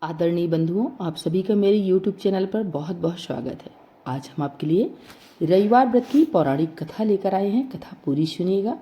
आदरणीय बंधुओं, आप सभी का मेरे YouTube चैनल पर बहुत बहुत स्वागत है। आज हम आपके लिए रविवार व्रत की पौराणिक कथा लेकर आए हैं। कथा पूरी सुनिएगा।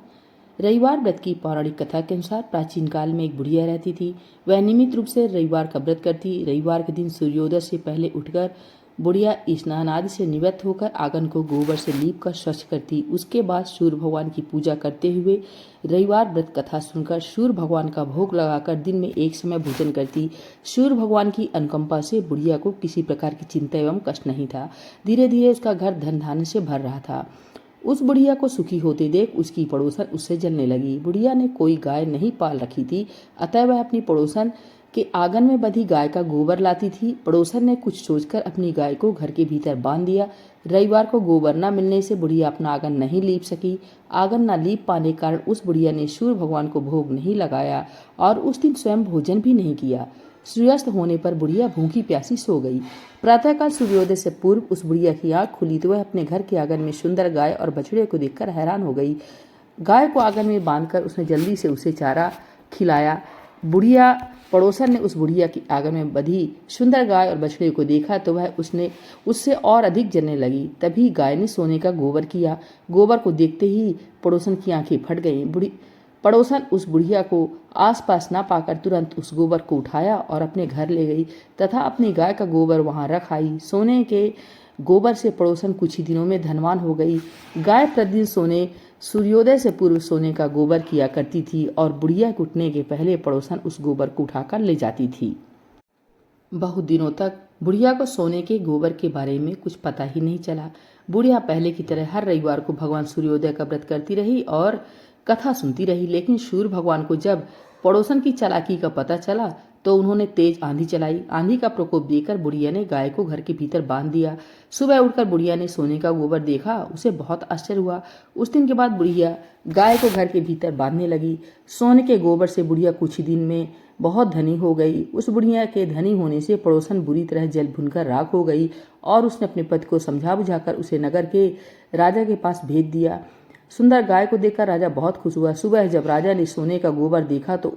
रविवार व्रत की पौराणिक कथा के अनुसार प्राचीन काल में एक बुढ़िया रहती थी। वह नियमित रूप से रविवार का व्रत करती। रविवार के दिन सूर्योदय से पहले उठकर बुढ़िया स्नान आदि से निवृत्त होकर आंगन को गोबर से लीप कर स्वच्छ करती। उसके बाद सूर्य भगवान की पूजा करते हुए रविवार व्रत कथा सुनकर सूर्य भगवान का भोग लगाकर दिन में एक समय भोजन करती। सूर्य भगवान की अनुकंपा से बुढ़िया को किसी प्रकार की चिंता एवं कष्ट नहीं था। धीरे धीरे उसका घर धन धान्य से भर रहा था। उस बुढ़िया को सुखी होते देख उसकी पड़ोसन उससे जलने लगी। बुढ़िया ने कोई गाय नहीं पाल रखी थी, अतः वह अपनी पड़ोसन के आंगन में बंधी गाय का गोबर लाती थी। पड़ोसन ने कुछ सोचकर अपनी गाय को घर के भीतर बांध दिया। रविवार को गोबर न मिलने से बुढ़िया अपना आंगन नहीं लीप सकी। आंगन न लीप पाने के कारण उस बुढ़िया ने सूर्य भगवान को भोग नहीं लगाया और उस दिन स्वयं भोजन भी नहीं किया। सूर्यास्त होने पर बुढ़िया भूखी प्यासी सो गई। प्रातःकाल सूर्योदय से पूर्व उस बुढ़िया की आंख खुली तो वह अपने घर के आंगन में सुंदर गाय और बछड़े को देखकर हैरान हो गई। गाय को आंगन में बांधकर उसने जल्दी से उसे चारा खिलाया। बुढ़िया पड़ोसन ने उस बुढ़िया की आंगन में बंधी सुंदर गाय और बछड़े को देखा तो वह उससे और अधिक जलने लगी। तभी गाय ने सोने का गोबर किया। गोबर को देखते ही पड़ोसन की आंखें फट गईं। पड़ोसन उस बुढ़िया को आसपास ना पाकर तुरंत उस गोबर को उठाया और अपने घर ले गई तथा अपनी गाय का गोबर वहां रख आई। सोने के गोबर से पड़ोसन कुछ ही दिनों में धनवान हो गई। गाय प्रतिदिन सूर्योदय से पूर्व सोने का गोबर किया करती थी और बुढ़िया के उठने के पहले पड़ोसन उस गोबर को उठाकर ले जाती थी। बहुत दिनों तक बुढ़िया को सोने के गोबर के बारे में कुछ पता ही नहीं चला। बुढ़िया पहले की तरह हर रविवार को भगवान सूर्योदय का व्रत करती रही और कथा सुनती रही। लेकिन सूर्य भगवान को जब पड़ोसन की चालाकी का पता चला तो उन्होंने तेज आंधी चलाई। आंधी का प्रकोप देखकर बुढ़िया ने गाय को घर के भीतर बांध दिया। सुबह उठकर बुढ़िया ने सोने का गोबर देखा। उसे बहुत आश्चर्य हुआ। उस दिन के बाद बुढ़िया गाय को घर के भीतर बांधने लगी। सोने के गोबर से बुढ़िया कुछ ही दिन में बहुत धनी हो गई। उस बुढ़िया के धनी होने से पड़ोसन बुरी तरह जल भुनकर राख हो गई और उसने अपने पति को समझा बुझाकर उसे नगर के राजा के पास भेज दिया। सुंदर गाय को देखकर राजा बहुत खुश हुआ। सुबह जब राजा ने सोने का गोबर देखा तो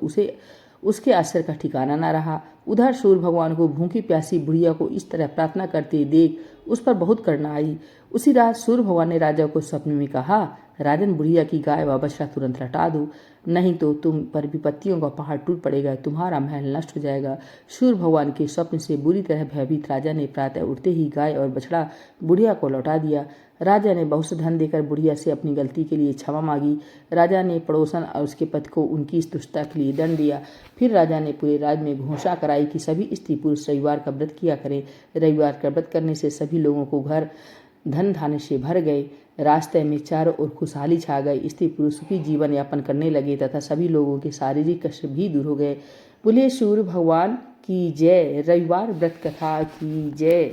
उसके आश्चर्य का ठिकाना न रहा। उधर सूर्य भगवान को भूखी प्यासी बुढ़िया को इस तरह प्रार्थना करते देख उस पर बहुत करुणा आई। उसी रात सूर्य भगवान ने राजा को स्वप्न में कहा, राजन, बुढ़िया की गाय व बछड़ा तुरंत लौटा दो, नहीं तो तुम पर विपत्तियों का पहाड़ टूट पड़ेगा, तुम्हारा महल नष्ट हो जाएगा। सूर्य भगवान के स्वप्न से बुरी तरह भयभीत राजा ने प्रातः उठते ही गाय और बछड़ा बुढ़िया को लौटा दिया। राजा ने बहुत से धन देकर बुढ़िया से अपनी गलती के लिए क्षमा मांगी। राजा ने पड़ोसन और उसके पति को उनकी इस दुष्टता के लिए दंड दिया। फिर राजा ने पूरे राज्य में घोषणा कराई कि सभी स्त्री पुरुष रविवार का व्रत किया करें। रविवार का व्रत करने से सभी लोगों को घर धन धान्य से भर गए। रास्ते में चारों ओर खुशहाली छा गई। स्त्री पुरुष सुखी जीवन यापन करने लगे तथा सभी लोगों के शारीरिक कष्ट भी दूर हो गए। बोले सूर्य भगवान की जय। रविवार व्रत कथा की जय।